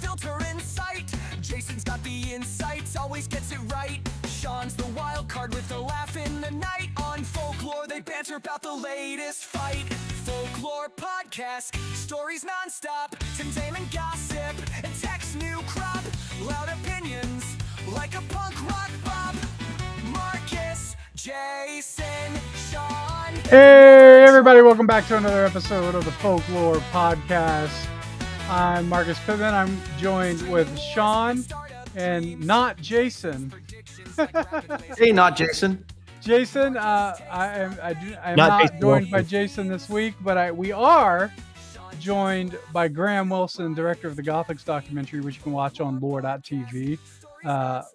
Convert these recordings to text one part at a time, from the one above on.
filter in sight. Jason's got the insights, always gets it right. Sean's the wild card with a laugh in the night. On FolkLOOR, they banter about the latest fight. FolkLOOR podcast, stories non-stop. Tim's aim and gossip, and tech's new crop. Loud opinions, like a punk rock pop. Marcus, Jason, Sean. Hey everybody, welcome back to another episode of the FolkLOOR podcast. I'm Marcus Pittman. I'm joined with Sean and not Jason. Hey, not Jason. Jason, I am not joined by Jason this week, but we are joined by Graeme Wilson, director of the Gothix documentary, which you can watch on FolkLOOR.tv.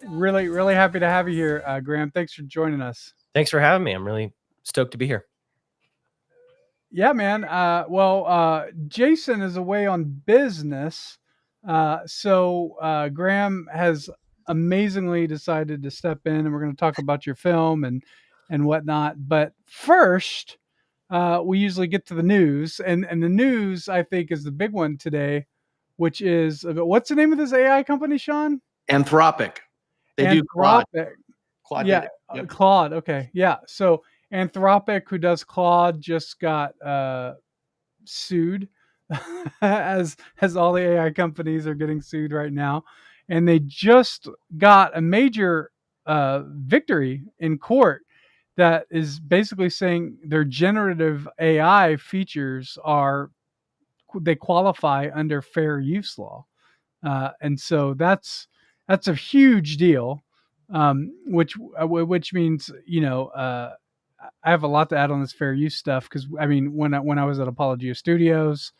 Really happy to have you here, Graeme. Thanks for joining us. Thanks for having me. I'm really stoked to be here. Yeah, man. Jason is away on business. So Graeme has amazingly decided to step in, and we're going to talk about your film and whatnot. But first, we usually get to the news, and the news, I think, is the big one today, which is, what's the name of this AI company, Sean? Anthropic. They do Claude. Yeah, Yep. Claude. Okay, yeah. So Anthropic, who does Claude, just got sued, as all the AI companies are getting sued right now, and they just got a major victory in court that is basically saying their generative AI features they qualify under fair use law, and so that's a huge deal, which means, I have a lot to add on this fair use stuff, because I mean, when I was at Apologia Studios,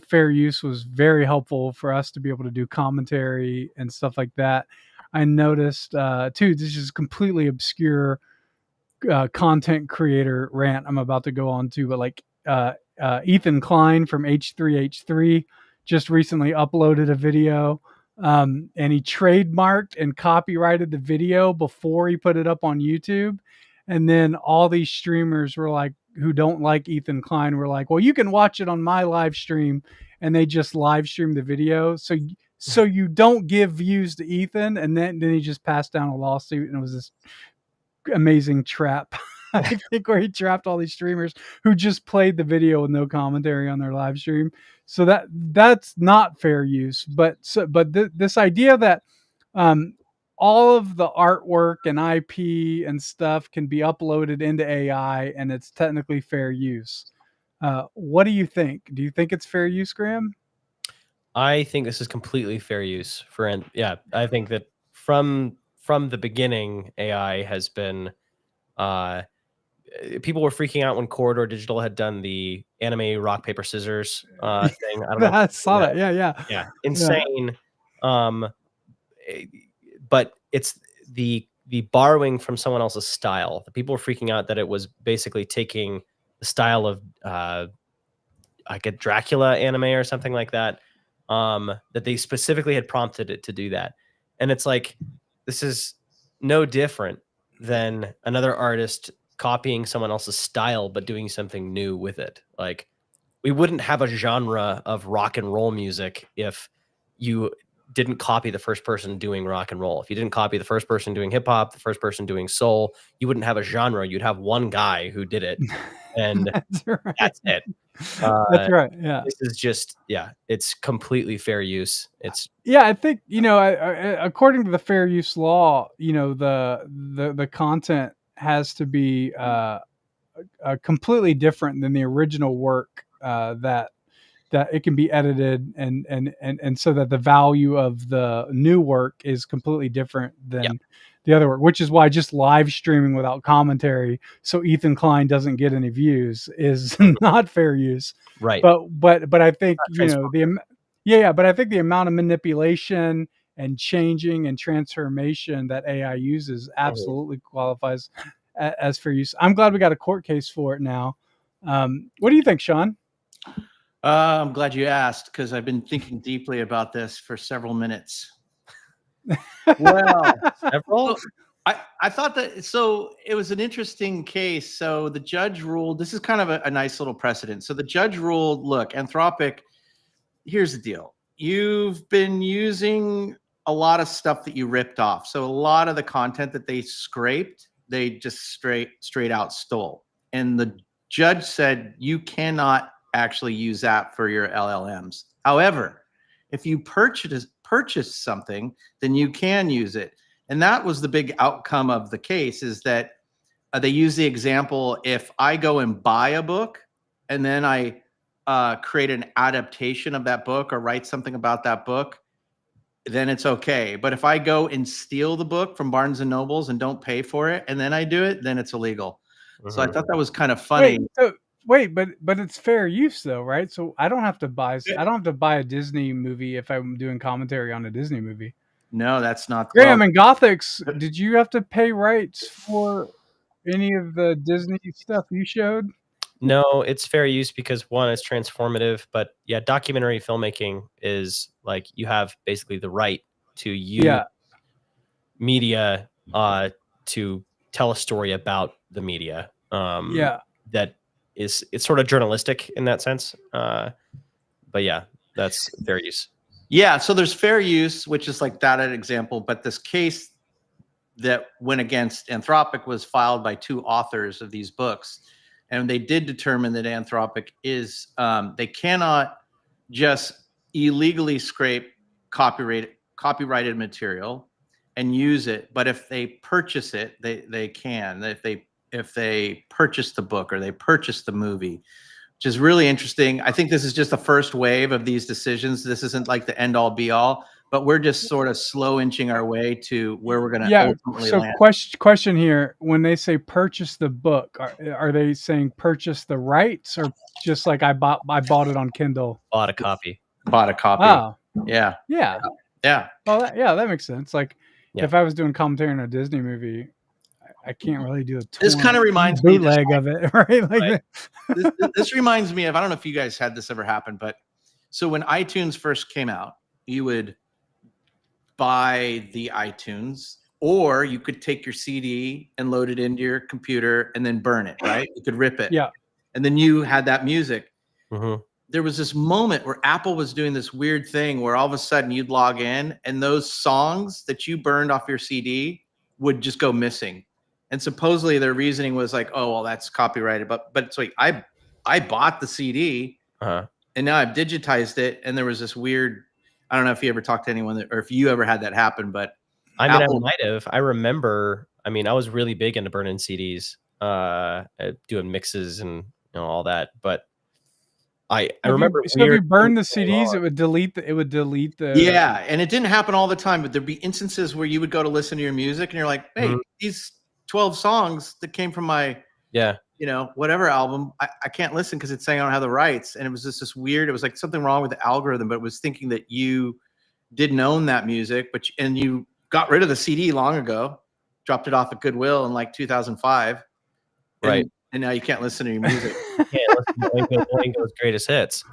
fair use was very helpful for us to be able to do commentary and stuff like that. I noticed too, this is completely obscure content creator rant I'm about to go on to, but like Ethan Klein from H3H3 just recently uploaded a video, and he trademarked and copyrighted the video before he put it up on YouTube. And then all these streamers were like, who don't like Ethan Klein, were like, well, you can watch it on my live stream. And they just live streamed the video. So you don't give views to Ethan. And then he just passed down a lawsuit, and it was this amazing trap, I think, where he trapped all these streamers who just played the video with no commentary on their live stream. So that's not fair use. But this idea that all of the artwork and IP and stuff can be uploaded into AI and it's technically fair use. What do you think? Do you think it's fair use, Graeme? I think this is completely fair use I think that from the beginning, AI has been, people were freaking out when Corridor Digital had done the anime rock, paper, scissors thing. I don't know. I saw that. Yeah. Insane. Yeah. But it's the borrowing from someone else's style. The people were freaking out that it was basically taking the style of like a Dracula anime or something like that, that they specifically had prompted it to do that. And it's like, this is no different than another artist copying someone else's style but doing something new with it. Like, we wouldn't have a genre of rock and roll music if you didn't copy the first person doing rock and roll. If you didn't copy the first person doing hip hop, the first person doing soul, you wouldn't have a genre. You'd have one guy who did it, and that's it. That's right. Yeah. This is just, it's completely fair use. I think, according to the fair use law, the content has to be completely different than the original work, that it can be edited and so that the value of the new work is completely different than the other work, which is why just live streaming without commentary, so Ethan Klein doesn't get any views, is not fair use. Right. But I think, but I think the amount of manipulation and changing and transformation that AI uses absolutely qualifies as fair use. I'm glad we got a court case for it now. What do you think, Sean? I'm glad you asked, because I've been thinking deeply about this for several minutes. Well, several? I thought that, so it was an interesting case. So the judge ruled, this is kind of a nice little precedent. So the judge ruled, look, Anthropic, here's the deal. you've been using a lot of stuff that you ripped off. So a lot of the content that they scraped, they just straight out stole. And the judge said you cannot actually use that for your LLMs. However, if you purchase something, then you can use it. And that was the big outcome of the case, is that they use the example, if I go and buy a book and then I create an adaptation of that book or write something about that book, then it's okay. But if I go and steal the book from Barnes and Nobles and don't pay for it, and then I do it, then it's illegal. So I thought that was kind of funny. Wait, but it's fair use though, right? So I don't have to buy a Disney movie if I'm doing commentary on a Disney movie. No, that's not. Graeme, and Gothix, did you have to pay rights for any of the Disney stuff you showed? No, it's fair use because one, it's transformative, but yeah, documentary filmmaking is like you have basically the right to use media to tell a story about the media. That is, it's sort of journalistic in that sense. But yeah, that's fair use. Yeah, so there's fair use, which is like that an example, but this case that went against Anthropic was filed by 2 authors of these books. And they did determine that Anthropic is, they cannot just illegally scrape copyrighted material and use it. But if they purchase it, they can. If they purchase the book or they purchase the movie, which is really interesting. I think this is just the first wave of these decisions. This isn't like the end all be all, but we're just sort of slow inching our way to where we're going to ultimately land. Question here: when they say purchase the book, are they saying purchase the rights, or just like I bought it on Kindle? Bought a copy. Oh, yeah. Well, that makes sense. Like if I was doing commentary on a Disney movie, I can't really do a this kind of reminds me bootleg of it, right? Like this reminds me of, I don't know if you guys had this ever happen, but so when iTunes first came out, you would buy the iTunes, or you could take your CD and load it into your computer and then burn it, right? You could rip it. Yeah. And then you had that music. Mm-hmm. There was this moment where Apple was doing this weird thing where all of a sudden you'd log in and those songs that you burned off your CD would just go missing. And supposedly their reasoning was like, oh, well, that's copyrighted. But it's like, I bought the CD and now I've digitized it. And there was this weird, I don't know if you ever talked to anyone or if you ever had that happen, but I mean, Apple, I might have. I remember, I mean, I was really big into burning CDs, doing mixes and all that. But I remember. So if you burn the CDs, it would delete the. Yeah, and it didn't happen all the time, but there'd be instances where you would go to listen to your music and you're like, hey, these 12 songs that came from my whatever album, I can't listen because it's saying I don't have the rights. And it was just this weird, it was like something wrong with the algorithm, but it was thinking that you didn't own that music, and you got rid of the CD long ago, dropped it off at Goodwill in like 2005. Right. And now you can't listen to your music. You can't listen to Oingo's greatest hits.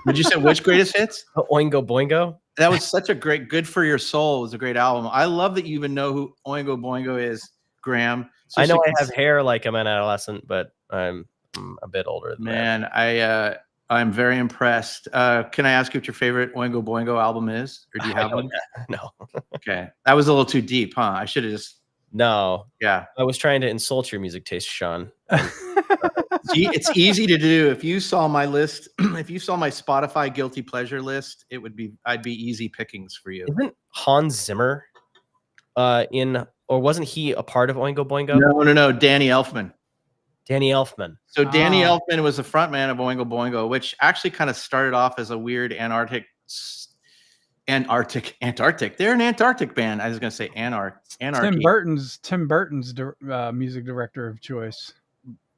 Did you say which greatest hits? Oingo Boingo. That was such a great, Good for Your Soul was a great album. I love that you even know who Oingo Boingo is, Graeme. So I know I have hair like I'm an adolescent, but I'm a bit older than that. I'm very impressed. Can I ask you what your favorite Oingo Boingo album is? Or do you have one? No. Okay. That was a little too deep, huh? I should have just. No. Yeah. I was trying to insult your music taste, Sean. It's easy to do. If you saw my list, if you saw my Spotify guilty pleasure list, I'd be easy pickings for you. Isn't Hans Zimmer or wasn't he a part of Oingo Boingo? No. Danny Elfman. Danny Elfman. So Danny Elfman was the front man of Oingo Boingo, which actually kind of started off as a weird Antarctic. They're an Antarctic band. I was going to say Anarchy. Tim Burton's music director of choice.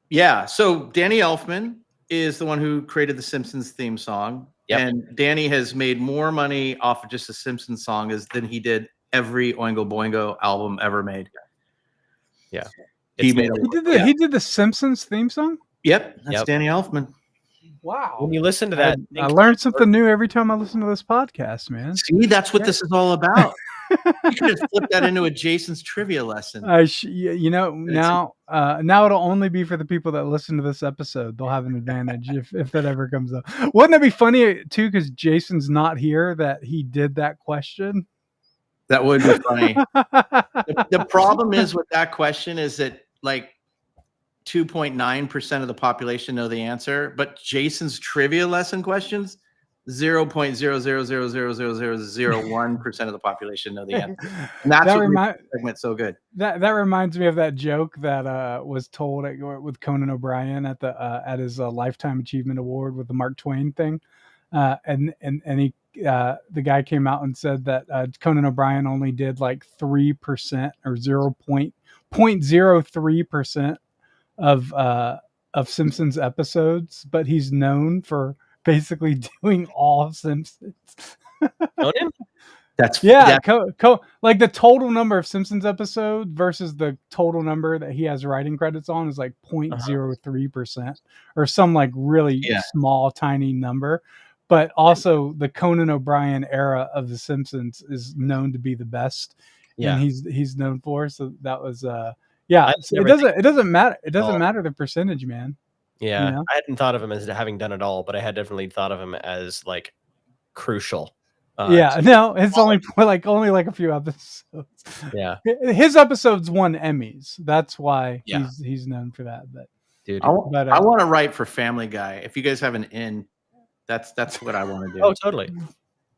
Yeah. So Danny Elfman is the one who created the Simpsons theme song. Yep. And Danny has made more money off of just a Simpsons song than he did every Oingo Boingo album ever made. Yeah. He did the Simpsons theme song? Yep. That's Danny Elfman. Wow. When you listen to that, I learned something new every time I listen to this podcast, man. See, that's what this is all about. You could just flip that into a Jason's trivia lesson. Now it'll only be for the people that listen to this episode. They'll have an advantage if that ever comes up. Wouldn't that be funny too? Because Jason's not here, that he did that question. That would be funny. The problem is with that question is that like 2.9% of the population know the answer, but Jason's trivia lesson questions, 0.0000001% of the population know the answer. And that's what makes the segment so good. That reminds me of that joke that was told with Conan O'Brien at his Lifetime Achievement Award with the Mark Twain thing. And he the guy came out and said that Conan O'Brien only did like 3% or 0.03% of Simpsons episodes, but he's known for basically doing all of Simpsons. Conan? Like the total number of Simpsons episodes versus the total number that he has writing credits on is like 0.03% or some like really small, tiny number. But also the Conan O'Brien era of The Simpsons is known to be the best, and he's known for. So that was it doesn't matter. It doesn't matter the percentage, man. Yeah, you know? I hadn't thought of him as having done it all, but I had definitely thought of him as like crucial. It's only like a few episodes. Yeah, his episodes won Emmys. That's why he's known for that. But dude, I want to write for Family Guy. If you guys have an in. That's what I want to do. Oh, totally.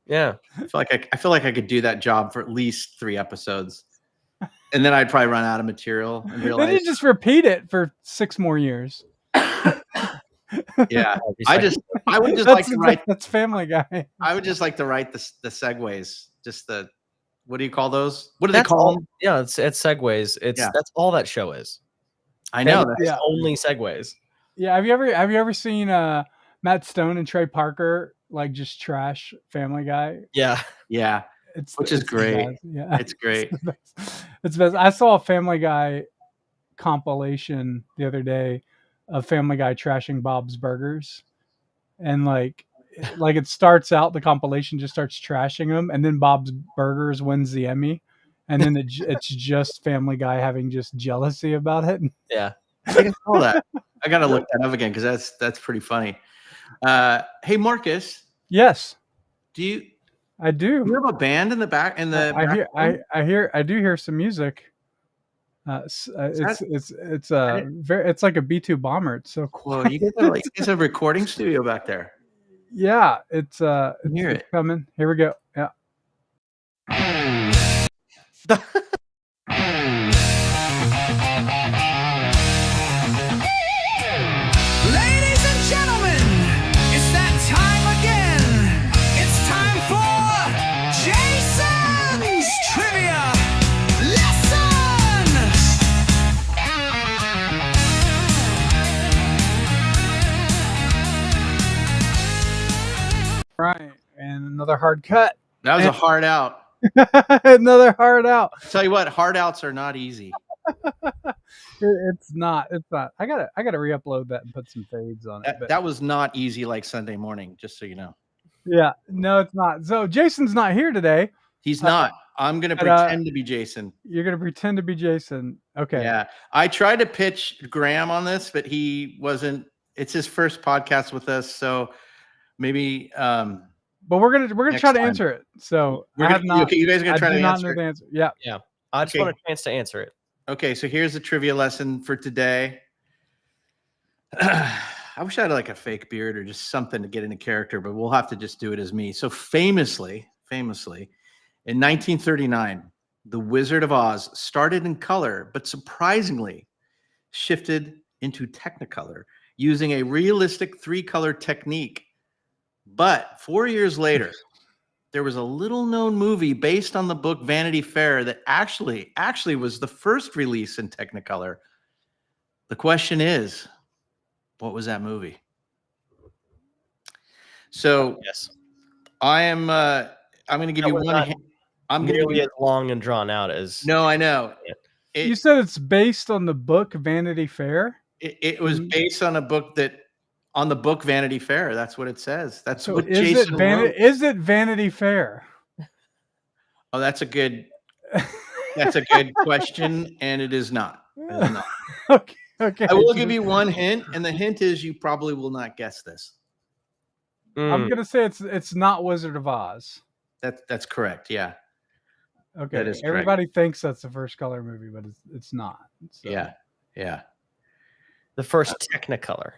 Yeah. I feel like I could do that job for at least 3 episodes. And then I'd probably run out of material and realize. Then you just repeat it for 6 more years. Yeah. I would just like to write. That's Family Guy. I would just like to write the segues. Just what do you call those? What do they call them? Yeah, it's segues. That's all that show is. I know. That's only segues. Yeah. Have you ever seen Matt Stone and Trey Parker like just trash Family Guy? Yeah. Which is great. Yeah, it's great. It's best. I saw a Family Guy compilation the other day of Family Guy trashing Bob's Burgers, and like it starts out, the compilation just starts trashing them, and then Bob's Burgers wins the Emmy, and then it's just Family Guy having just jealousy about it. Yeah, I saw that. I gotta look that up again because that's pretty funny. Hey Marcus. Yes. I do. You have a band in the back. I do hear some music. It's like a B-2 bomber. It's so cool. You guys are it's a recording studio back there. Yeah, it's hear it coming. Here we go. Yeah. Ladies and gentlemen, it's that time again. It's time for Jason's Trivia Lesson. Right, and another hard cut. That was a hard out. Another hard out. I'll tell you what, hard outs are not easy. It's not. I gotta re-upload that and put some fades on it. That was not easy like Sunday morning, just so you know. Yeah, no, it's not. So Jason's not here today. He's not. I'm gonna pretend to be Jason. You're gonna pretend to be Jason. Okay. Yeah. I tried to pitch Graeme on this, but he wasn't. It's his first podcast with us, so maybe but we're gonna try to answer it. So you guys are gonna try to answer the answer. Yeah. Yeah. I just want a chance to answer it. Okay, so here's the trivia lesson for today. I wish I had like a fake beard or just something to get into character, but we'll have to just do it as me. So famously, in 1939, The Wizard of Oz started in color, but surprisingly shifted into Technicolor using a realistic 3-color technique. But 4 years later, there was a little-known movie based on the book Vanity Fair that actually was the first release in Technicolor. The question is, what was that movie? So yes, I'm going to give you one. I'm going to be as long and drawn out as. No, I know. You said it's based on the book Vanity Fair. It was based on a book on the book Vanity Fair. That's what it says. That's so what is Jason wrote. Is it Vanity Fair? Oh, that's a good That's a good question, and it is not. It is not. Okay. Okay. I will give you one hint, and the hint is you probably will not guess this. I'm gonna say it's not Wizard of Oz. That's correct. Yeah. Okay. That is correct. Everybody thinks that's the first color movie, but it's not. So. Yeah. Yeah. The first Technicolor.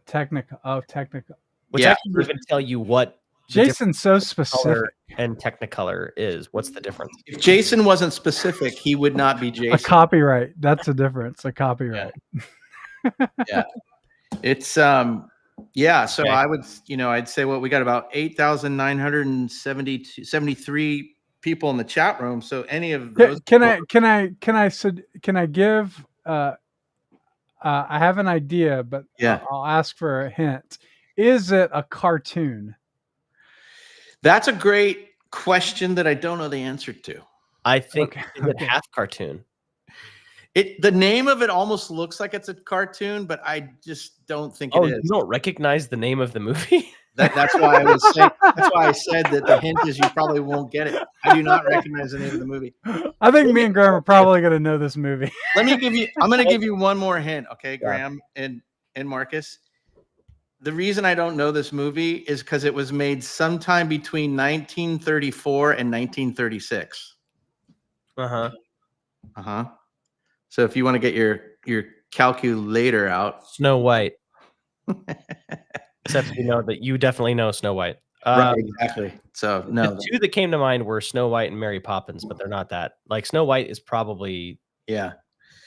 Technical. Which Yeah. I can even tell you what the Jason's so difference between specific. color and Technicolor is. What's the difference? If Jason wasn't specific, he would not be A Jason. copyright. That's the difference. A copyright. Yeah. It's yeah. So Okay. I would, I'd say we got about 8,973 people in the chat room. So any of those Can I give I have an idea, but Yeah. I'll ask for a hint. Is it a cartoon? That's a great question that I don't know the answer to. I think Okay, is it okay. half cartoon? The name of it almost looks like it's a cartoon, but I just don't think Oh, it you is. don't recognize the name of the movie? That's why I was saying. That's why I said that the hint is you probably won't get it. I do not recognize the name of the movie. I think me and Graham are probably going to know this movie. I'm going to give you one more hint, okay, Yeah. Graham and Marcus. The reason I don't know this movie is because it was made sometime between 1934 and 1936. Uh-huh. So if you want to get your calculator out, Snow White. Except you definitely know Snow White. right? Exactly. So no, The two that came to mind were Snow White and Mary Poppins, but they're not that. Like Snow White is probably yeah.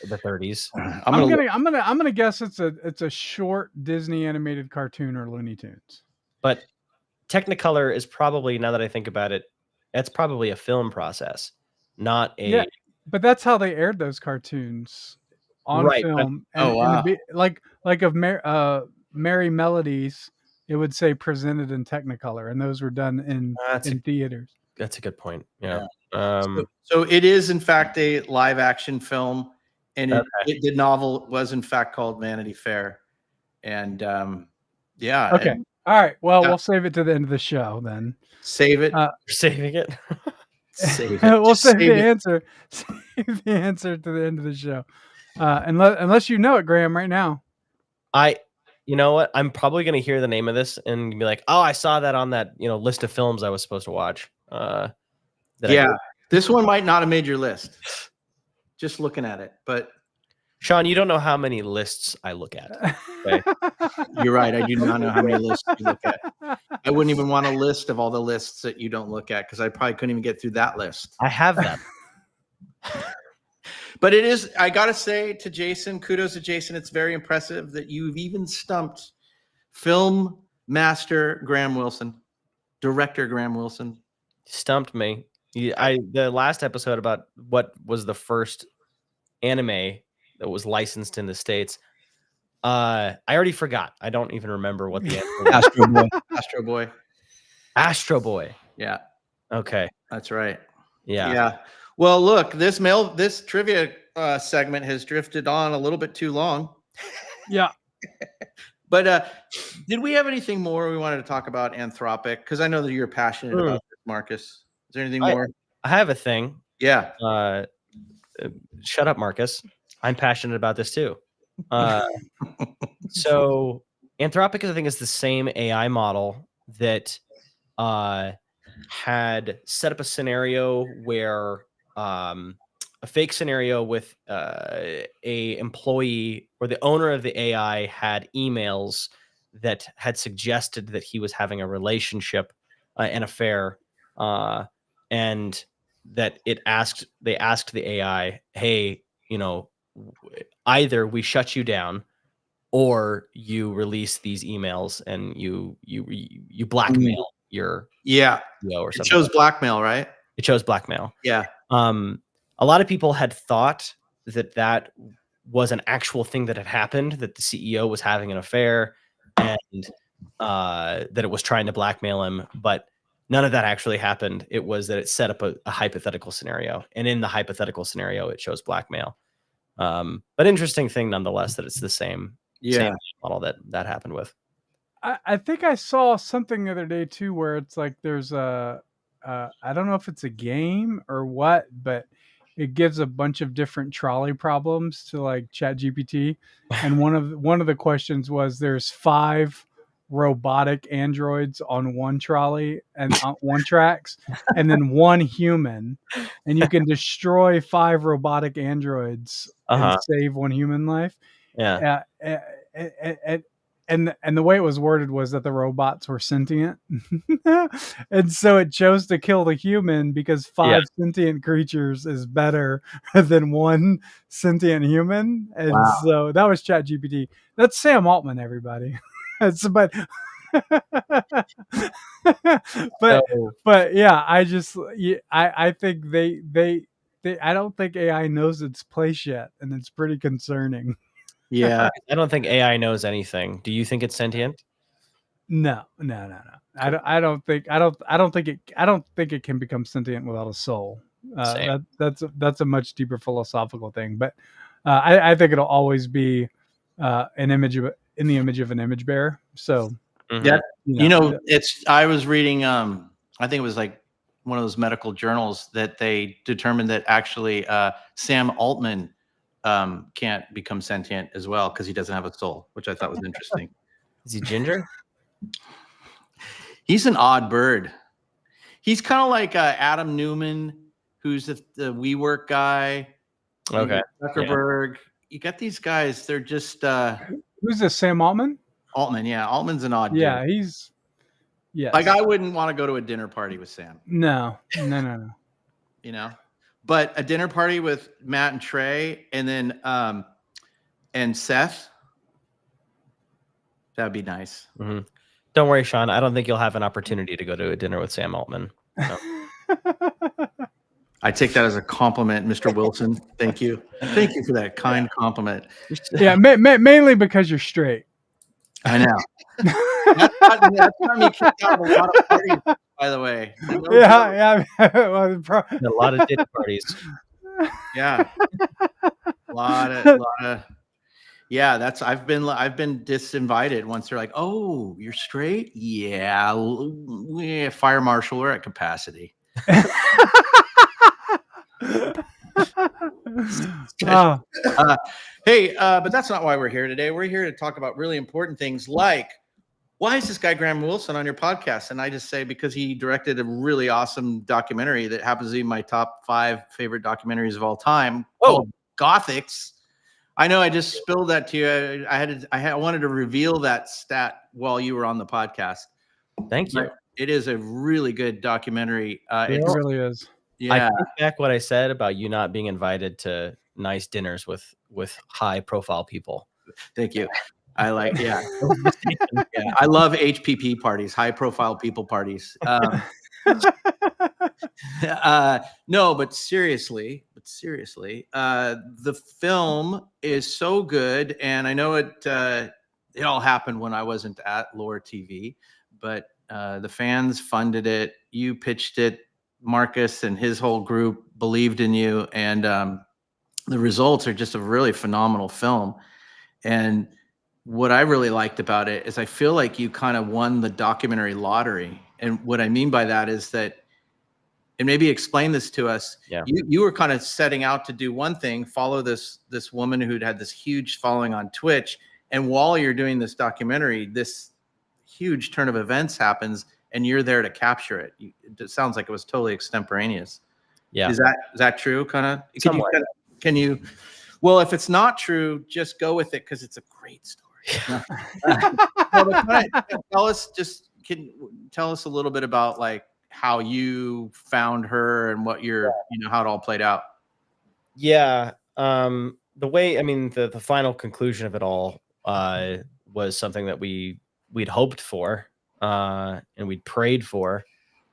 the 30s. I'm gonna guess it's a short Disney animated cartoon or Looney Tunes. But Technicolor is probably, now that I think about it, that's probably a film process, not a Yeah, but that's how they aired those cartoons on Right, but- film. Oh, wow. Like of Merry Melodies, it would say presented in Technicolor, and those were done in theaters. That's a good point. Yeah. So it is in fact a live action film, and the novel was in fact called Vanity Fair, and yeah. Okay. and All right. Well, we'll save it to the end of the show then. save it. You're saving it. Save it. We'll Just save the save it. answer. Save the answer to the end of the show. Unless you know it, Graham, right now. You know what? I'm probably going to hear the name of this and be like, "Oh, I saw that on that list of films I was supposed to watch." Yeah, this one might not have made your list. Just looking at it, but Sean, you don't know how many lists I look at. Okay? you're right. I do not know how many lists you look at. I wouldn't even want a list of all the lists that you don't look at because I probably couldn't even get through that list. I have that. But it is, I got to say to Jason, kudos to Jason. It's very impressive that you've even stumped film master Graeme Wilson, director Graeme Wilson. Stumped me. The last episode about what was the first anime that was licensed in the States. I already forgot. I don't even remember what the answer was. Astro Boy. Astro Boy. Astro Boy. Yeah, Okay. that's right. Yeah. Yeah. Well, look, this trivia segment has drifted on a little bit too long. Yeah. But did we have anything more we wanted to talk about Anthropic? Because I know that you're passionate about this, Marcus. Is there anything more? I have a thing. Yeah. Shut up, Marcus. I'm passionate about this too. So Anthropic, I think, is the same AI model that had set up a scenario where a fake scenario with a employee or the owner of the AI had emails that had suggested that he was having a relationship, an affair, and that they asked the AI, hey, either we shut you down or you release these emails and you blackmail your CEO or It something. shows blackmail, right? It shows blackmail. Yeah. A lot of people had thought that was an actual thing that had happened, that the CEO was having an affair and that it was trying to blackmail him, but none of that actually happened. It was that it set up a hypothetical scenario, and in the hypothetical scenario, it shows blackmail. But interesting thing nonetheless that it's the same model that happened with. I think I saw something the other day too, where it's like there's I don't know if it's a game or what, but it gives a bunch of different trolley problems to like ChatGPT, and one of the questions was there's 5 robotic androids on one trolley and on one tracks, and then 1 human, and you can destroy 5 robotic androids and save 1 human life. Yeah. And the way it was worded was that the robots were sentient, and so it chose to kill the human because 5 sentient creatures is better than 1 sentient human. And so that was ChatGPT. That's Sam Altman, everybody. but but yeah, I think they I don't think AI knows its place yet, and it's pretty concerning. Yeah. I don't think AI knows anything. Do you think it's sentient? No. I don't think it can become sentient without a soul. That's a much deeper philosophical thing. But I think it'll always be in the image of an image bearer. So yeah, I was reading. I think it was like one of those medical journals that they determined that actually Sam Altman can't become sentient as well because he doesn't have a soul, which I thought was interesting. Is he ginger? He's an odd bird. He's kind of like Adam Newman, who's the WeWork guy. Okay. Zuckerberg. You got these guys. They're just. Who's this? Sam Altman? Altman. Yeah. Altman's an odd dude. He's. Yes. Like I wouldn't want to go to a dinner party with Sam. No. You know, but a dinner party with Matt and Trey, and then and Seth. That'd be nice. Mm-hmm. Don't worry, Sean. I don't think you'll have an opportunity to go to a dinner with Sam Altman. No. I take that as a compliment, Mr. Wilson. Thank you. Thank you for that kind compliment. Yeah, mainly because you're straight. I know. That's got me kicked out of a lot of parties, by the way. Yeah. A lot of dinner parties. Yeah. A lot of. Yeah, I've been disinvited once. They're like, "Oh, you're straight? Yeah, fire marshal, we're at capacity." Hey, but that's not why we're here today. We're here to talk about really important things like, why is this guy Graeme Wilson on your podcast? And I just say because he directed a really awesome documentary that happens to be my top 5 favorite documentaries of all time. Called Gothix. I know I just spilled that to you. I wanted to reveal that stat while you were on the podcast. Thank you. But it is a really good documentary. It really is. Yeah. I take back what I said about you not being invited to nice dinners with high profile people. Thank you. I like, yeah. I love HPP parties, high profile people parties. No, but seriously, the film is so good, and I know it all happened when I wasn't at FolkLOOR TV, but the fans funded it. You pitched it. Marcus and his whole group believed in you, and the results are just a really phenomenal film. And what I really liked about it is I feel like you kind of won the documentary lottery. And what I mean by that is that, and maybe explain this to us. Yeah. You were kind of setting out to do one thing, follow this woman who'd had this huge following on Twitch. And while you're doing this documentary, this huge turn of events happens, and you're there to capture it. It sounds like it was totally extemporaneous. Yeah. Is that true? Kind of? Can you? Well, if it's not true, just go with it because it's a great story. Tell us a little bit about like how you found her and what how it all played out. Yeah. The way, I mean, the final conclusion of it all was something that we'd hoped for and we'd prayed for.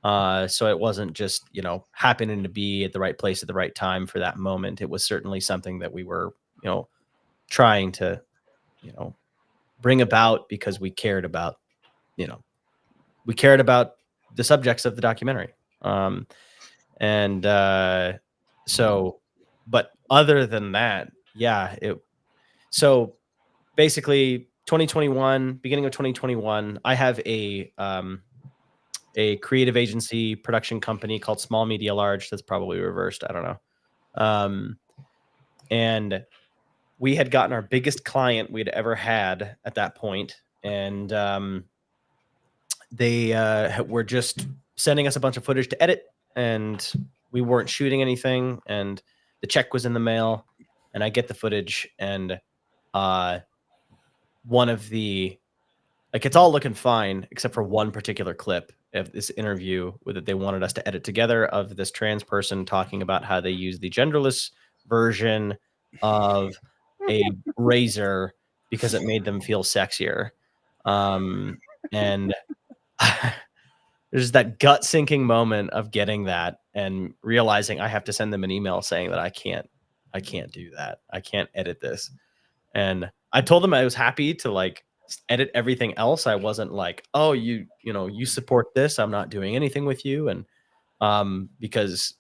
So it wasn't just, happening to be at the right place at the right time for that moment. It was certainly something that we were, trying to, bring about because we cared about, the subjects of the documentary. But other than that, so basically 2021, beginning of 2021, I have a creative agency production company called Small Media Large. That's probably reversed. I don't know. And we had gotten our biggest client we'd ever had at that point, and they were just sending us a bunch of footage to edit, and we weren't shooting anything, and the check was in the mail, and I get the footage, and one of the, like, it's all looking fine except for one particular clip of this interview that they wanted us to edit together of this trans person talking about how they use the genderless version of a razor because it made them feel sexier. And there's that gut sinking moment of getting that and realizing I have to send them an email saying that I can't do that. I can't edit this. And I told them I was happy to like edit everything else. I wasn't like, oh, you support this, I'm not doing anything with you. And because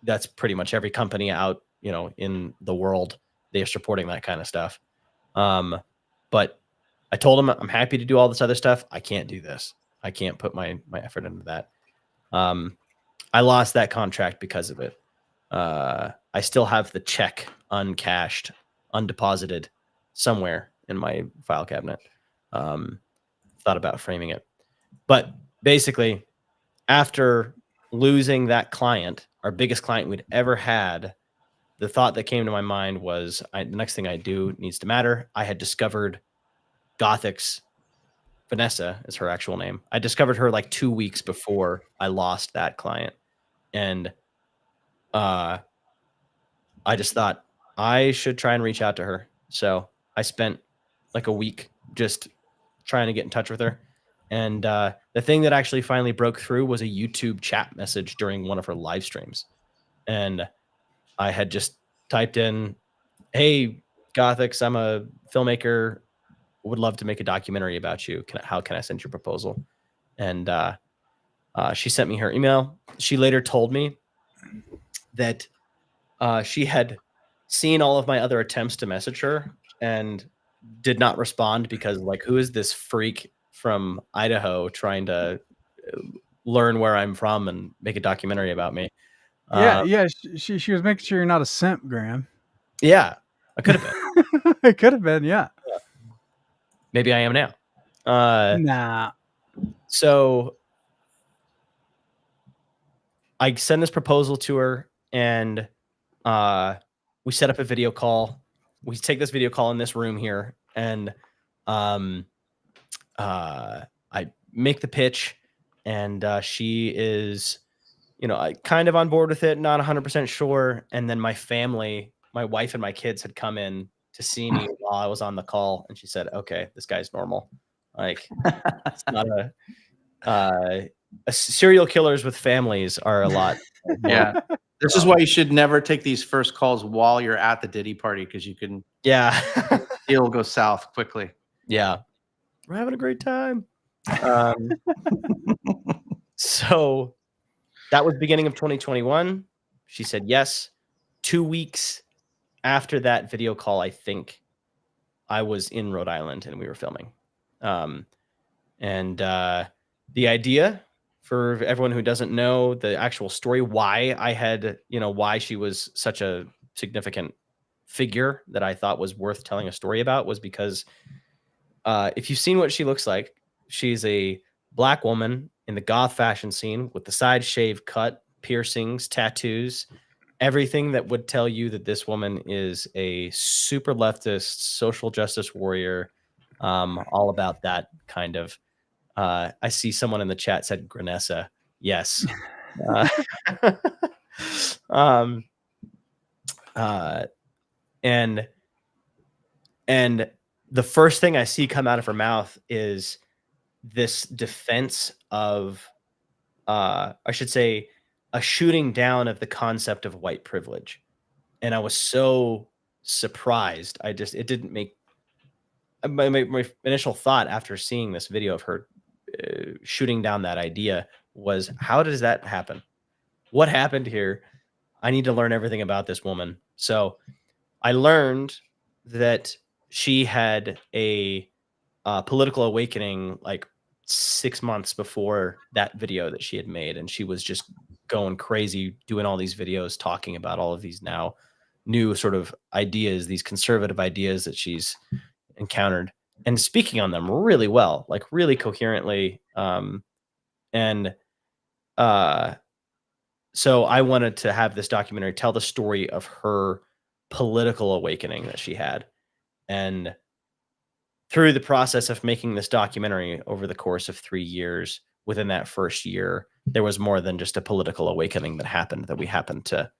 that's pretty much every company out, in the world, they're supporting that kind of stuff. But I told them I'm happy to do all this other stuff. I can't do this. I can't put my effort into that. I lost that contract because of it. I still have the check uncashed, undeposited somewhere in my file cabinet. Thought about framing it. But basically, after losing that client, our biggest client we'd ever had, the thought that came to my mind was the next thing I do needs to matter. I had discovered Gothix. Vanessa is her actual name. I discovered her like 2 weeks before I lost that client. And I just thought I should try and reach out to her. So I spent like a week just trying to get in touch with her. And the thing that actually finally broke through was a YouTube chat message during one of her live streams. And I had just typed in, hey, Gothix, I'm a filmmaker, would love to make a documentary about you. How can I send your proposal? And she sent me her email. She later told me that she had seen all of my other attempts to message her and did not respond because, like, who is this freak from Idaho trying to learn where I'm from and make a documentary about me? Yeah. She was making sure you're not a simp, Graham. Yeah, I could have been. It could have been, yeah. Maybe I am now. Nah. So I send this proposal to her, and we set up a video call. We take this video call in this room here, and I make the pitch, and she is, kind of on board with it, not 100% sure. And then my family, my wife and my kids had come in to see me while I was on the call, and she said, okay, this guy's normal. Like, it's not a serial killers with families are a lot. Yeah. This is why you should never take these first calls while you're at the Diddy party, because you can, it'll go south quickly. Yeah. We're having a great time. So that was beginning of 2021. She said yes. 2 weeks after that video call, I think I was in Rhode Island and we were filming. And the idea, for everyone who doesn't know the actual story, why I had, why she was such a significant figure that I thought was worth telling a story about, was because if you've seen what she looks like, she's a Black woman in the goth fashion scene with the side shave cut, piercings, tattoos, everything that would tell you that this woman is a super leftist social justice warrior, all about that kind of. I see someone in the chat said Granessa. Yes. And the first thing I see come out of her mouth is this defense of, I should say, a shooting down of the concept of white privilege. And I was so surprised. It didn't make my initial thought after seeing this video of her shooting down that idea was, how does that happen? What happened here? I need to learn everything about this woman. So I learned that she had a political awakening like 6 months before that video that she had made, and she was just going crazy doing all these videos talking about all of these now new sort of ideas, these conservative ideas that she's encountered, and speaking on them really well, like really coherently. And so I wanted to have this documentary tell the story of her political awakening that she had. And through the process of making this documentary over the course of 3 years, within that first year, there was more than just a political awakening that happened that we happened to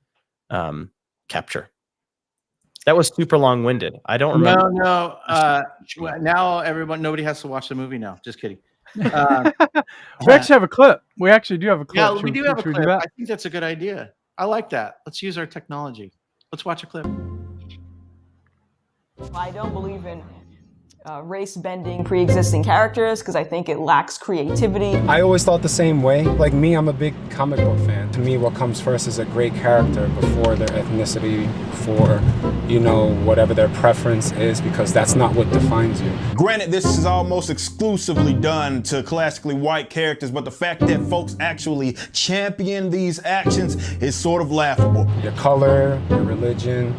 capture. That was super long-winded. I don't remember. No. Now nobody has to watch the movie now. Just kidding. We actually have a clip. We actually do have a clip. Yeah, we do have a clip. I think that's a good idea. I like that. Let's use our technology. Let's watch a clip. I don't believe in race-bending pre-existing characters because I think it lacks creativity. I always thought the same way. Like me, I'm a big comic book fan. To me, what comes first is a great character before their ethnicity, before, you know, whatever their preference is, because that's not what defines you. Granted, this is almost exclusively done to classically white characters, but the fact that folks actually champion these actions is sort of laughable. Your color, your religion,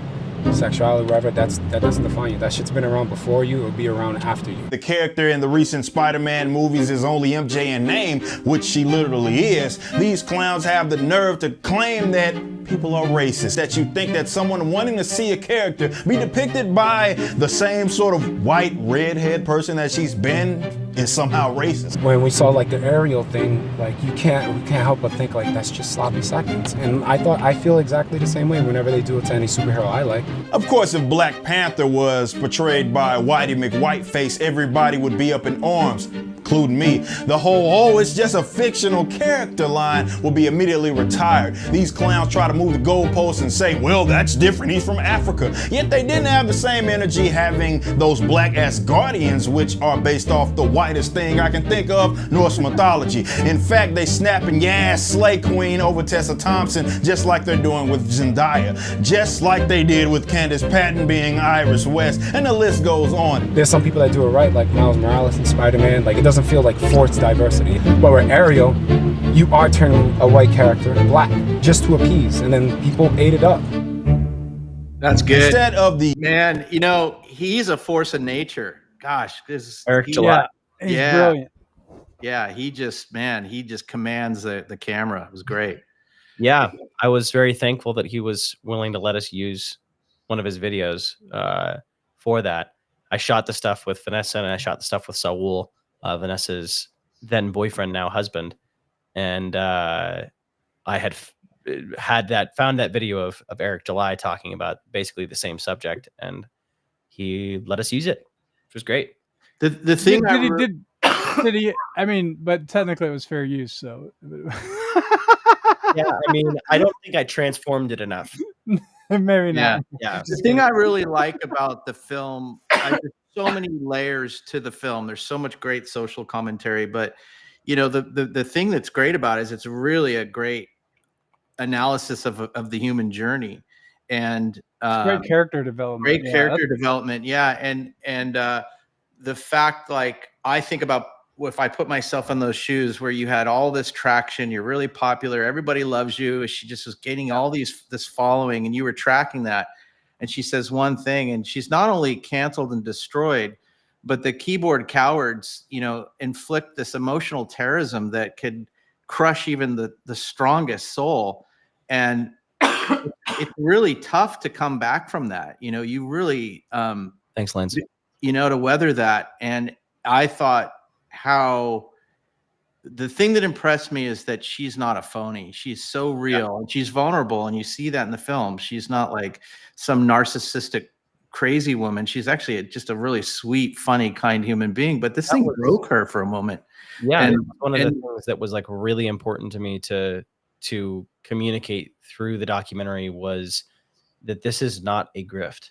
sexuality, whatever, that doesn't define you. That shit's been around before you, it'll be around after you. The character in the recent Spider-Man movies is only MJ in name, which she literally is. These clowns have the nerve to claim that people are racist, that you think that someone wanting to see a character be depicted by the same sort of white redhead person that she's been is somehow racist. When we saw like the Ariel thing, like we can't help but think like that's just sloppy seconds. And I feel exactly the same way whenever they do it to any superhero I like. Of course, if Black Panther was portrayed by Whitey McWhiteface, everybody would be up in arms, including me. The whole, oh, it's just a fictional character line will be immediately retired. These clowns try to move the goalposts and say, well, that's different, he's from Africa. Yet they didn't have the same energy having those black Asgardians, which are based off the whitest thing I can think of, Norse mythology. In fact, they snapping your ass Slay Queen over Tessa Thompson, just like they're doing with Zendaya, just like they did with Candace Patton being Iris West, and the list goes on. There's some people that do it right, like Miles Morales and Spider-Man. Like, it doesn't feel like forced diversity. But with Ariel, you are turning a white character black just to appease, and then people ate it up. That's good. Instead of the Man, you know, he's a force of nature. Gosh, this Eric July. He's brilliant. Yeah, he just commands the camera. It was great. Yeah, I was very thankful that he was willing to let us use one of his videos for that. I shot the stuff with Vanessa, and I shot the stuff with Saul, Vanessa's then boyfriend, now husband. And I had found that video of Eric July talking about basically the same subject, and he let us use it, which was great. The thing Did he? I mean, but technically it was fair use, so. Yeah, I mean, I don't think I transformed it enough. Maybe not. Yeah. The thing I really like about the film, there's so many layers to the film. There's so much great social commentary, but you know, the thing that's great about it is it's really a great analysis of the human journey, and Great character development. Great character development, yeah, and the fact, like, I think about if I put myself in those shoes where you had all this traction, you're really popular, everybody loves you. She just was gaining all this following, and you were tracking that. And she says one thing, and she's not only canceled and destroyed, but the keyboard cowards, you know, inflict this emotional terrorism that could crush even the strongest soul. And it's really tough to come back from that. You know, you really, Thanks, Lindsay. You know, to weather that. And I thought how the thing that impressed me is that she's not a phony. She's so real, and she's vulnerable. And you see that in the film. She's not like some narcissistic crazy woman. She's actually just a really sweet, funny, kind human being. But this thing broke her for a moment. Yeah, and one of the things that was like really important to me to communicate through the documentary was that this is not a grift.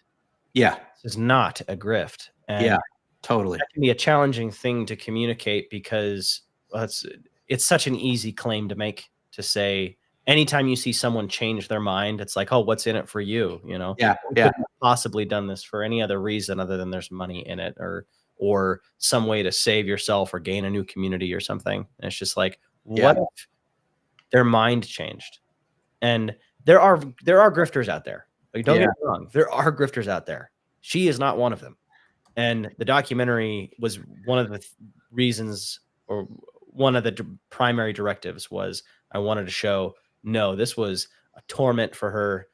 Yeah, this is not a grift. And yeah, totally. That can be a challenging thing to communicate because it's such an easy claim to make, to say anytime you see someone change their mind, it's like, oh, what's in it for you? You know, yeah, you couldn't have possibly done this for any other reason other than there's money in it, or some way to save yourself or gain a new community or something. And it's just like, what if their mind changed. And there are grifters out there. Like, don't get me wrong, there are grifters out there. She is not one of them. And the documentary was one of the reasons, or one of the primary directives was, I wanted to show, no, this was a torment for her,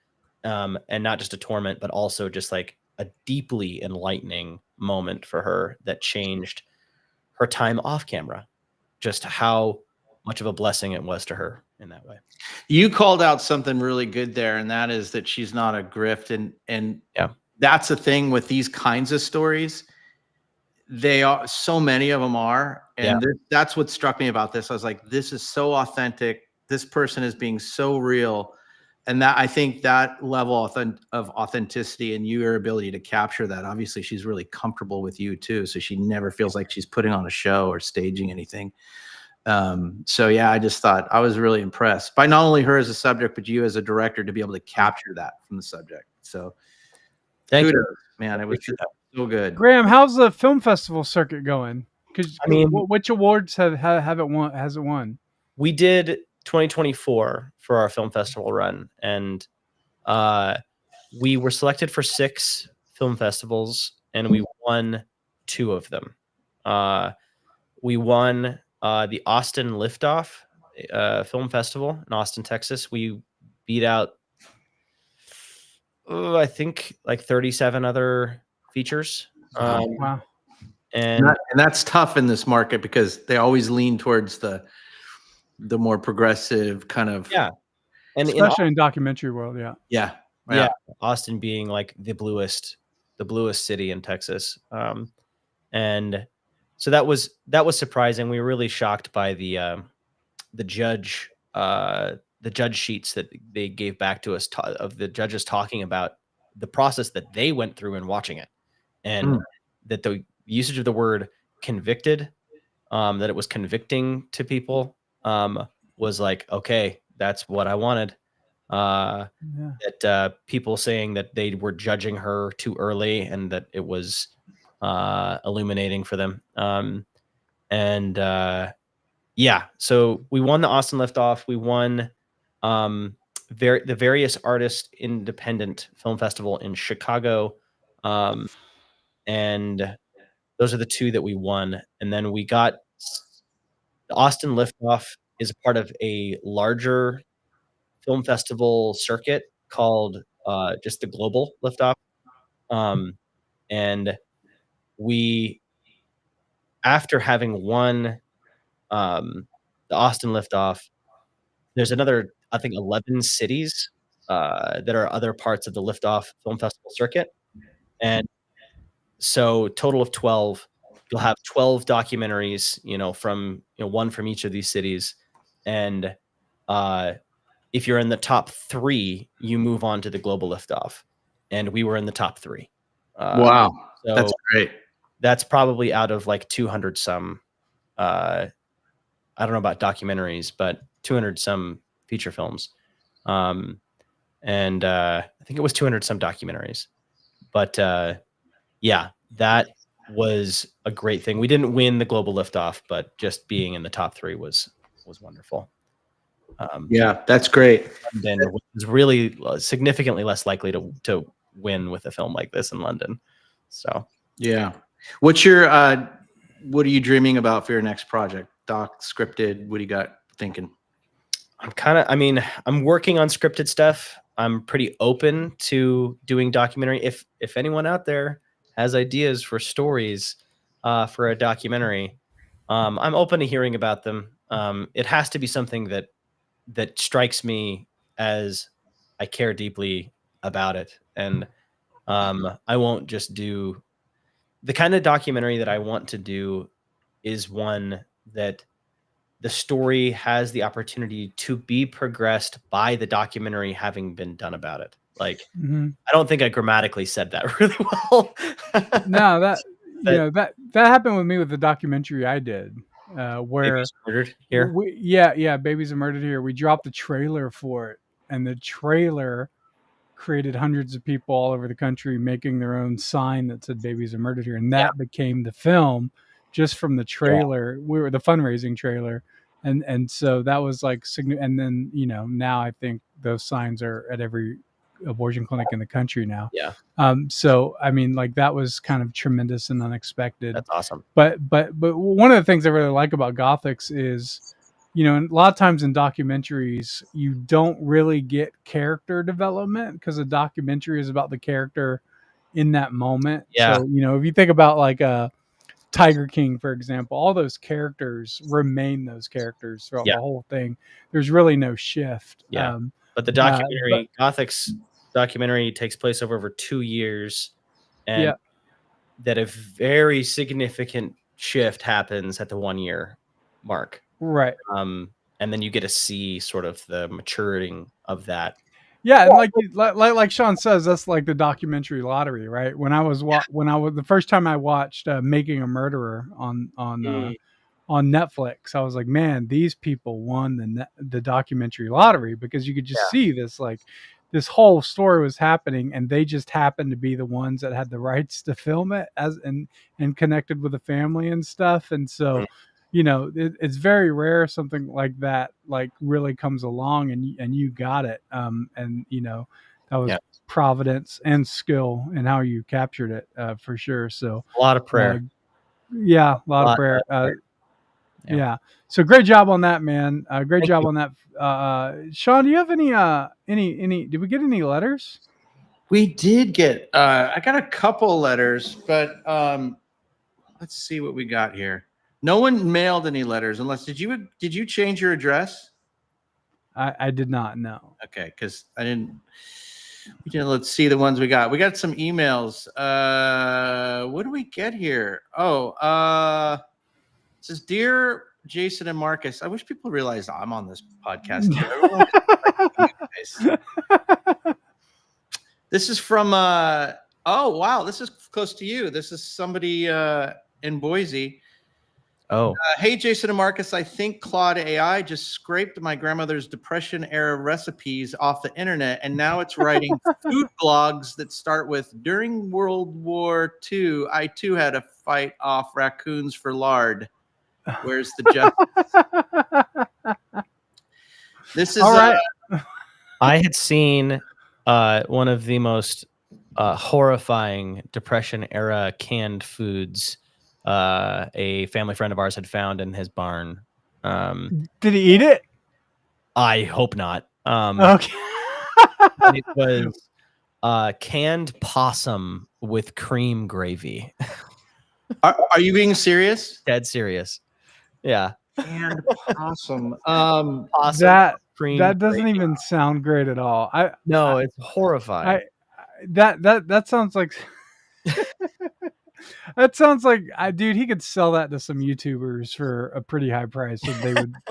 and not just a torment, but also just like a deeply enlightening moment for her that changed her time off camera. Just how much of a blessing it was to her in that way. You called out something really good there, and that is that she's not a grift. And Yeah. that's the thing with these kinds of stories. They are, so many of them are. And that's what struck me about this. I was like, this is so authentic. This person is being so real. And that, I think that level of authenticity and your ability to capture that, obviously she's really comfortable with you too. So she never feels like she's putting on a show or staging anything. So yeah, I just thought, I was really impressed by not only her as a subject, but you as a director to be able to capture that from the subject. So Thank kudos, you. man. It was just so good. Graham, how's the film festival circuit going? Because I mean, which awards have it won? Has it won? We did 2024 for our film festival run, and we were selected for 6 film festivals, and we won 2 of them. We won the Austin Liftoff Film Festival in Austin, Texas. We beat out, I think, like 37 other features. Wow. And that's tough in this market because they always lean towards the more progressive kind of. Yeah. And especially in documentary world. Yeah. Austin being like the bluest city in Texas. And so that was surprising. We were really shocked by the judge sheets that they gave back to us of the judges talking about the process that they went through in watching it, and that the usage of the word convicted, that it was convicting to people, was like, okay, that's what I wanted. That people saying that they were judging her too early and that it was illuminating for them. So we won the Austin Liftoff. We won the Various Artists Independent Film Festival in Chicago. And those are the 2 that we won. And then we got the Austin Liftoff is a part of a larger film festival circuit called just the Global Liftoff. And we, after having won the Austin Liftoff, there's another, I think, 11 cities that are other parts of the Liftoff Film Festival circuit. And so total of 12, you'll have 12 documentaries, from, one from each of these cities. And if you're in the top 3, you move on to the Global Liftoff. And we were in the top 3. Wow. So that's great. That's probably out of like 200 some, I don't know about documentaries, but 200 some feature films. And I think it was 200 some documentaries. But yeah, that was a great thing. We didn't win the Global Liftoff, but just being in the top 3 was wonderful. Yeah, that's great. London was really significantly less likely to win with a film like this in London. So yeah, what are you dreaming about for your next project? Doc, scripted? What do you got thinking? I'm working on scripted stuff. I'm pretty open to doing documentary. If anyone out there has ideas for stories for a documentary, I'm open to hearing about them. It has to be something that strikes me as I care deeply about it. And I won't just do the kind of documentary that I want to do is one that the story has the opportunity to be progressed by the documentary having been done about it. Like, I don't think I grammatically said that really well. No, that happened with me with the documentary I did, where Babies Murdered Here. Babies Are Murdered Here. We dropped the trailer for it, and the trailer created hundreds of people all over the country making their own sign that said "Babies Are Murdered Here," and that became the film just from the trailer. We were the fundraising trailer, and so that was like and then now I think those signs are at every abortion clinic in the country now. Yeah. So I mean, like, that was kind of tremendous and unexpected. That's awesome. But one of the things I really like about Gothix is, a lot of times in documentaries, you don't really get character development because a documentary is about the character in that moment. Yeah. So, if you think about like Tiger King, for example, all those characters remain those characters throughout the whole thing. There's really no shift. Yeah. But the documentary, Gothix documentary, takes place over 2 years, and that a very significant shift happens at the 1 year mark. Right. And then you get to see sort of the maturing of that. Yeah, and like Sean says, that's like the documentary lottery, right? When I was the first time I watched Making a Murderer on Netflix, I was like, man, these people won the documentary lottery, because you could just see this, like, this whole story was happening, and they just happened to be the ones that had the rights to film it and connected with the family and stuff. And so, it's very rare something like that like really comes along and you got it. And that was providence and skill in how you captured it, for sure. So a lot of prayer. A lot of prayer. Yeah. So great job on that, man. Great job on that. Sean, do you have any, did we get any letters? We did get, I got a couple letters, but let's see what we got here. No one mailed any letters, unless, did you change your address? I did not know. Okay. Cause let's see the ones we got. We got some emails. What do we get here? It says, "Dear Jason and Marcus, I wish people realized I'm on this podcast. This is from, oh, wow. This is close to you. This is somebody in Boise. Oh, hey, Jason and Marcus, I think Claude AI just scraped my grandmother's Depression era recipes off the internet, and now it's writing food blogs that start with, during World War II, I too had to fight off raccoons for lard. Where's the justice?" This is all right. I had seen one of the most horrifying Depression era canned foods a family friend of ours had found in his barn. Did he eat it? I hope not. Okay. It was canned possum with cream gravy. Are you being serious? Dead serious. Yeah. Canned possum. Possum that doesn't even sound great at all. It's horrifying. That sounds like that sounds like, dude, he could sell that to some YouTubers for a pretty high price, and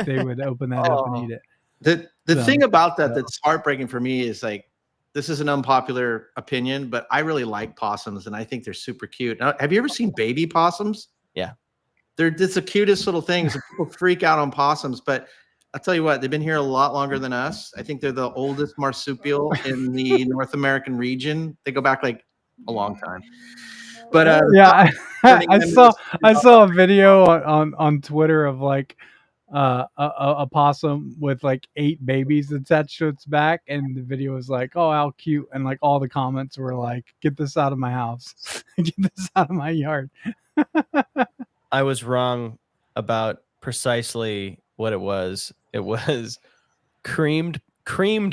they would open that up and eat it. The thing about that's heartbreaking for me is, like, this is an unpopular opinion, but I really like possums, and I think they're super cute. Now, have you ever seen baby possums? Yeah. They're just the cutest little things. People freak out on possums, but I'll tell you what, they've been here a lot longer than us. I think they're the oldest marsupial in the North American region. They go back like a long time. But I saw a video on Twitter of like a possum with like 8 babies attached to its back, and the video was like, "Oh, how cute!" And like all the comments were like, "Get this out of my house! Get this out of my yard!" I was wrong about precisely what it was. It was creamed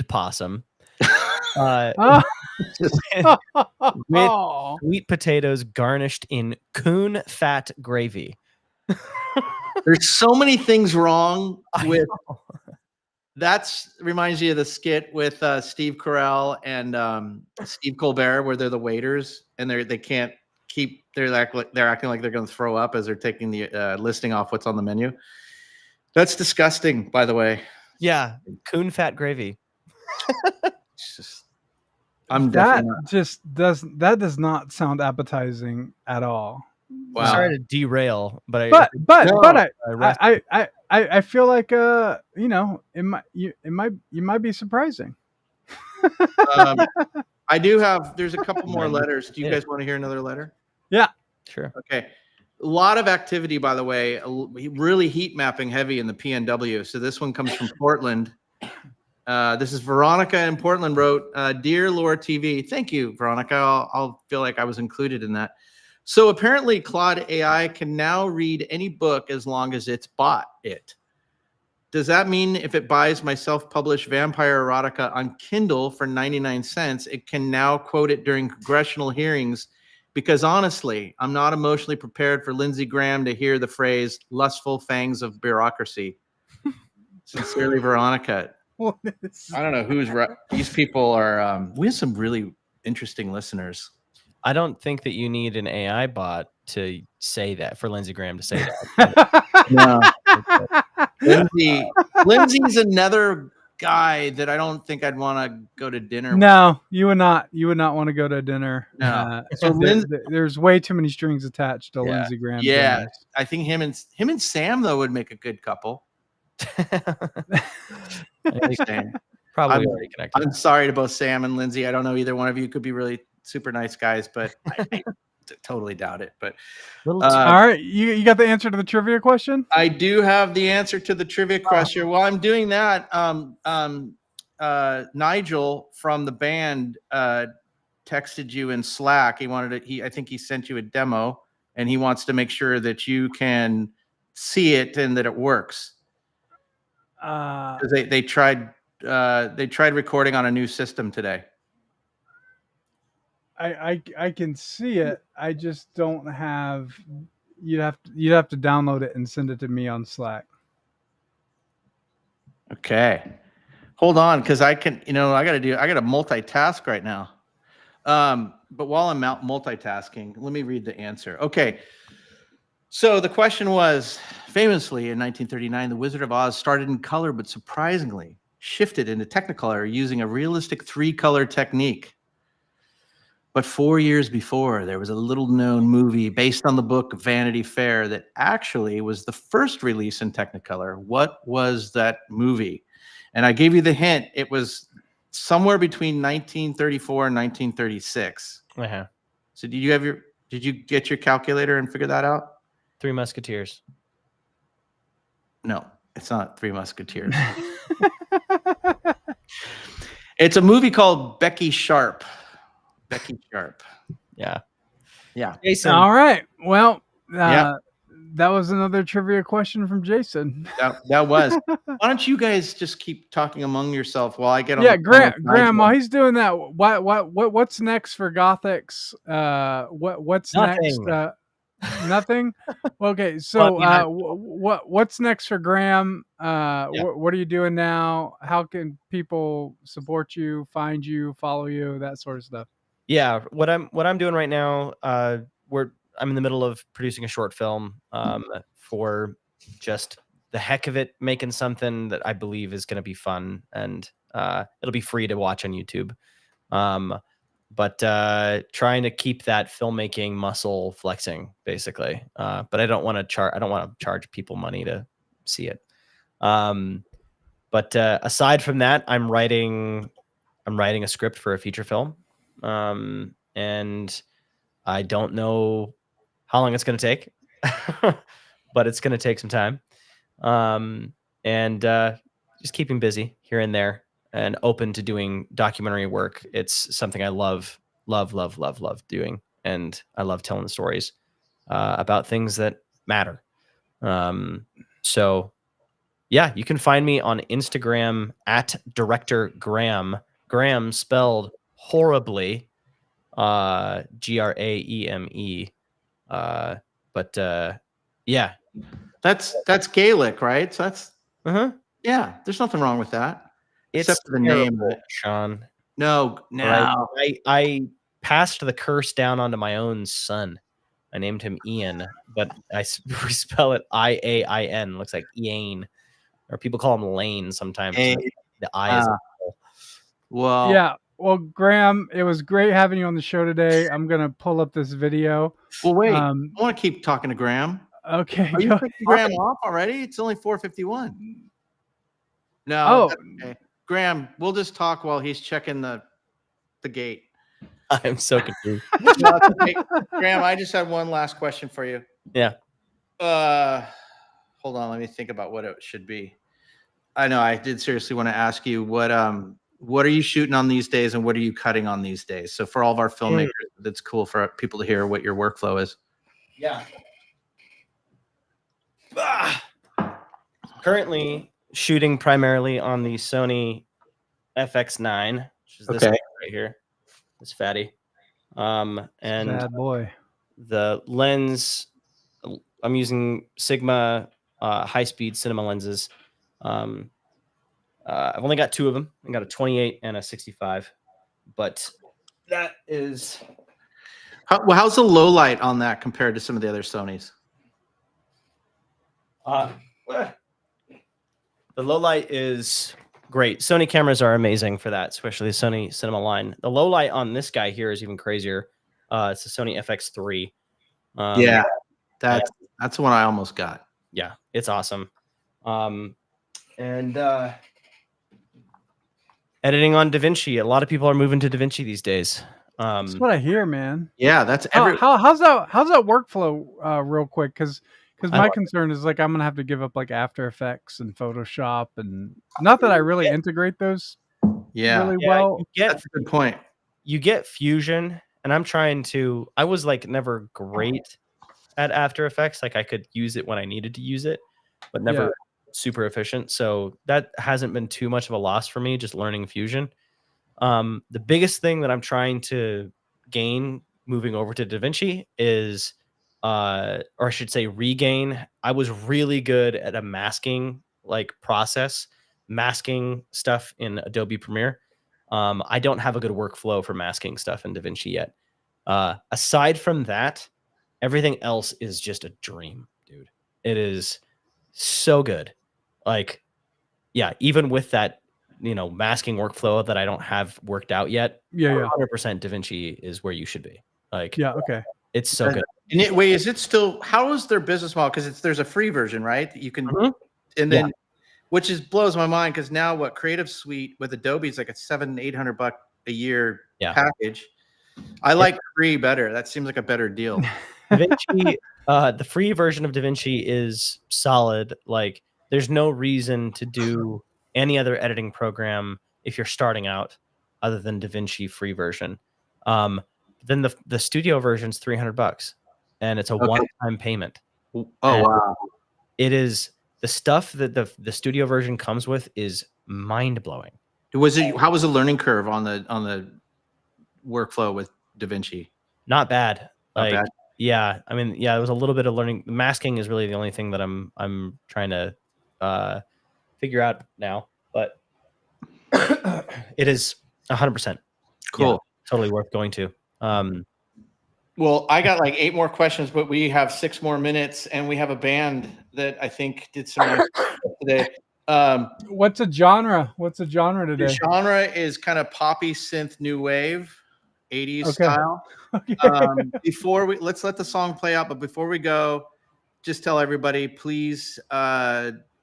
possum. With sweet potatoes garnished in coon fat gravy. There's so many things wrong with that's reminds me of the skit with Steve Carell and Steve Colbert, where they're the waiters and they can't keep they're acting like they're going to throw up as they're taking the listing off what's on the menu. That's disgusting, by the way. Yeah, coon fat gravy. That does not sound appetizing at all. Wow. Sorry to derail, but I feel like you might be surprising. There's a couple more letters. Do you guys want to hear another letter? Yeah, sure. Okay. A lot of activity, by the way, really heat mapping heavy in the PNW. So this one comes from Portland. This is Veronica in Portland wrote, Dear Lore TV. Thank you, Veronica. I'll feel like I was included in that. So apparently Claude AI can now read any book as long as it's bought it. Does that mean if it buys my self-published vampire erotica on Kindle for 99 cents, it can now quote it during congressional hearings? Because honestly, I'm not emotionally prepared for Lindsey Graham to hear the phrase lustful fangs of bureaucracy. Sincerely, Veronica. I don't know who's right. These people are, we have some really interesting listeners. I don't think that you need an AI bot to say that, for Lindsey Graham to say that. No. Lindsey's another guy that I don't think I'd want to go to dinner with. No, you would not. You would not want to go to dinner. No. So there's way too many strings attached to Lindsey Graham. Yeah, dinners. I think him and Sam though would make a good couple. Probably already connected. I'm sorry to both Sam and Lindsey. I don't know either one of you could be really super nice guys, but I totally doubt it. But all right, you got the answer to the trivia question? I do have the answer to the trivia question. While I'm doing that, Nigel from the band texted you in Slack. I think he sent you a demo, and he wants to make sure that you can see it and that it works. Because they tried recording on a new system today. I can see it. I just don't have. You'd have to download it and send it to me on Slack. Okay, hold on, because I got to multitask right now. But while I'm out multitasking, let me read the answer. Okay, so the question was, famously in 1939, The Wizard of Oz started in color, but surprisingly shifted into Technicolor using a realistic 3-color technique. But 4 years before, there was a little-known movie based on the book Vanity Fair that actually was the first release in Technicolor. What was that movie? And I gave you the hint. It was somewhere between 1934 and 1936. Uh-huh. So did you get your calculator and figure that out? Three Musketeers. No, it's not Three Musketeers. It's a movie called Becky Sharp. Becky Sharp. Yeah. Jason. All right. Well, that was another trivia question from Jason. That was. Why don't you guys just keep talking among yourself while I get on? Yeah, Graham, while he's doing that, what's next for Gothix? What's Nothing. next? Nothing. Okay, so what's next for Graham? What are you doing now? How can people support you, find you, follow you, that sort of stuff? Yeah, what I'm doing right now, I'm in the middle of producing a short film for just the heck of it, making something that I believe is going to be fun, and it'll be free to watch on YouTube. But trying to keep that filmmaking muscle flexing, basically. But I don't want to charge people money to see it. But aside from that, I'm writing a script for a feature film. And I don't know how long it's going to take, but it's going to take some time. And just keeping busy here and there and open to doing documentary work. It's something I love doing. And I love telling the stories about things that matter. So yeah, you can find me on Instagram at Director Graeme. Graeme spelled horribly, Graeme. But yeah, that's Gaelic, right? So that's yeah. There's nothing wrong with that. It's except for the name, Sean. No. I passed the curse down onto my own son. I named him Ian, but we spell it Iain. Looks like Ian, or people call him Lane sometimes. The I is. Well, yeah. Well, Graham, it was great having you on the show today. I'm gonna pull up this video. Well, wait. I want to keep talking to Graham. Okay. Are you picking Graham off already? It's only 4:51. No. Okay. Graham, we'll just talk while he's checking the gate. I'm so confused. No, okay. Graham, I just had one last question for you. Yeah. Hold on, let me think about what it should be. I know I did seriously want to ask you what are you shooting on these days and what are you cutting on these days? So for all of our filmmakers, that's cool for people to hear what your workflow is. Yeah. Currently shooting primarily on the Sony FX9, which is this Okay. guy right here, this fatty. And Bad boy. the lens, I'm using Sigma high-speed cinema lenses. I've only got 2 of them. I got a 28 and a 65, but that is How's the low light on that compared to some of the other Sonys? the low light is great. Sony cameras are amazing for that, especially the Sony Cinema line. The low light on this guy here is even crazier. It's the Sony FX3. Yeah, that's the one I almost got. Yeah, it's awesome. And editing on DaVinci. A lot of people are moving to DaVinci these days. That's what I hear, man. Yeah, that's How's that workflow real quick? Because I my like concern is like I'm gonna have to give up like After Effects and Photoshop, and not that I really integrate those really well. That's a good point. You get Fusion, and I'm trying to. I was like never great at After Effects. Like I could use it when I needed to use it, but never super efficient. So that hasn't been too much of a loss for me. Just learning Fusion. The biggest thing that I'm trying to gain moving over to DaVinci is, or I should say regain. I was really good at a masking process, masking stuff in Adobe Premiere. I don't have a good workflow for masking stuff in DaVinci yet. Aside from that, everything else is just a dream, dude. It is so good. Like, yeah, even with that, masking workflow that I don't have worked out yet. 100% DaVinci is where you should be. Like, yeah, okay. It's so good. And is it still? How is their business model? Because there's a free version, right? That you can, and then, which blows my mind. Because now, Creative Suite with Adobe is like a $700-800 a year package. I like free better. That seems like a better deal. DaVinci, the free version of DaVinci is solid. Like, there's no reason to do any other editing program if you're starting out other than DaVinci free version. Then the studio version is $300 and it's a one-time payment. Oh, wow. It is the stuff that the studio version comes with is mind-blowing. How was the learning curve on the workflow with DaVinci? Not bad. Not bad. Yeah, I mean, yeah, it was a little bit of learning. Masking is really the only thing that I'm trying to figure out now, but it is 100% cool. Yeah, totally worth going to. Well, I got like 8 more questions, but we have 6 more minutes, and we have a band that I think did some today. What's a genre? What's a genre today? The genre is kind of poppy synth new wave, 80s style. Okay. Let's let the song play out, but before we go, just tell everybody, please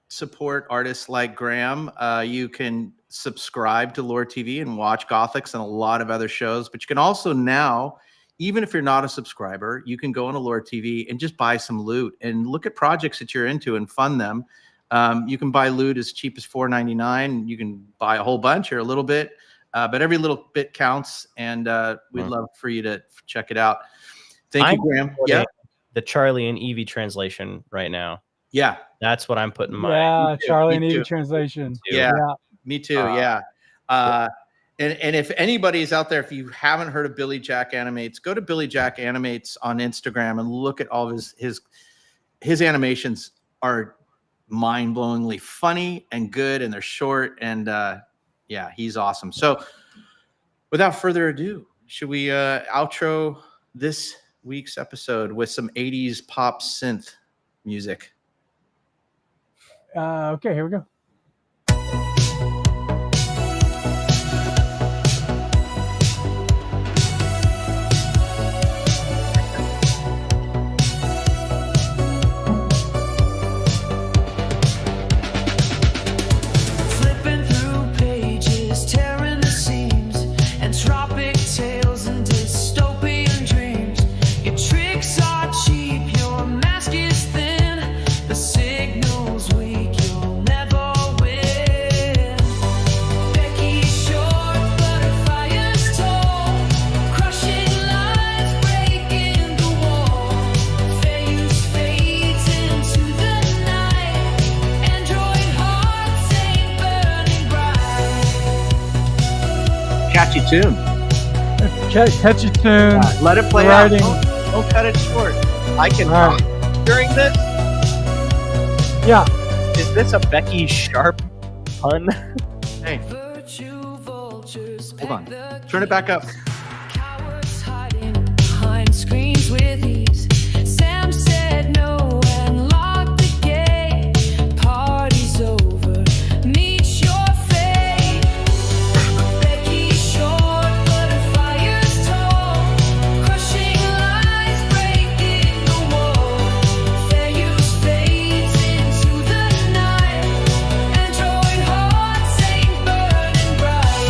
support artists like Graeme. You can subscribe to FolkLOOR TV and watch Gothix and a lot of other shows, but you can also now, even if you're not a subscriber, you can go on FolkLOOR TV and just buy some loot and look at projects that you're into and fund them. You can buy loot as cheap as $4.99. You can buy a whole bunch or a little bit, but every little bit counts, and we'd love for you to check it out. Thank you, Graeme. Yeah, the Charlie and Evie translation right now. Yeah, that's what I'm putting my. Yeah, Charlie and Evie translation. Yeah, me too. Yeah. And if anybody's out there, if you haven't heard of Billy Jack Animates, go to Billy Jack Animates on Instagram and look at all of his animations are mind-blowingly funny and good, and they're short, and yeah, he's awesome. So without further ado, should we outro this week's episode with some 80s pop synth music? Okay, here we go. Tales and dystopian dreams. Your tricks are cheap, your tune. Catchy tune. Let it play Writing. out. Don't cut it short. I can All right. talk during this. Yeah. Is this a Becky Sharp pun? Hey, hold on. Turn it back up. Cowards hiding behind screens with ease. Sam said no and locked the gate. Party's over. Meet your fate. Becky's short, but her fire's tall. Crushing lies, breaking the wall. Fair use fades into the night. Android hearts ain't burning bright.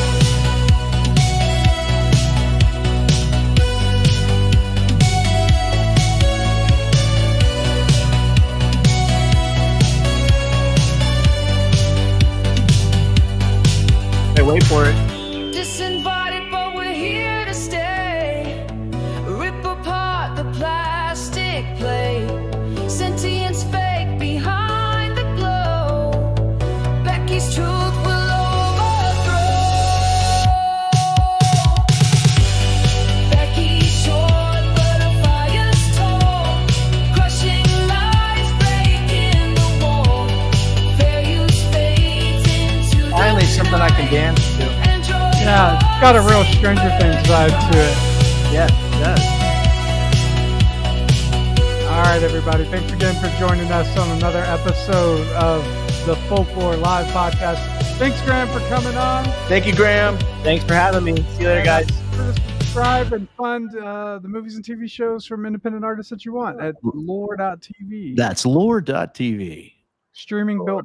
Hey, wait for it. Disinvited, but we're here to stay. Rip apart the plastic plate. Sentience fake behind the glow. Becky's truth will overthrow. Becky's short, but her fire's tall. Crushing lies, breaking the wall. Fair use fades into the Finally, something I can dance to. Yeah, it's got a real Stranger Things vibe to it. Yes, it does. All right, everybody. Thanks again for joining us on another episode of the FolkLOOR Live Podcast. Thanks, Graham, for coming on. Thank you, Graham. Thanks for having me. See you later, guys. Sure to subscribe and fund the movies and TV shows from independent artists that you want at lore.tv. That's lore.tv. Streaming built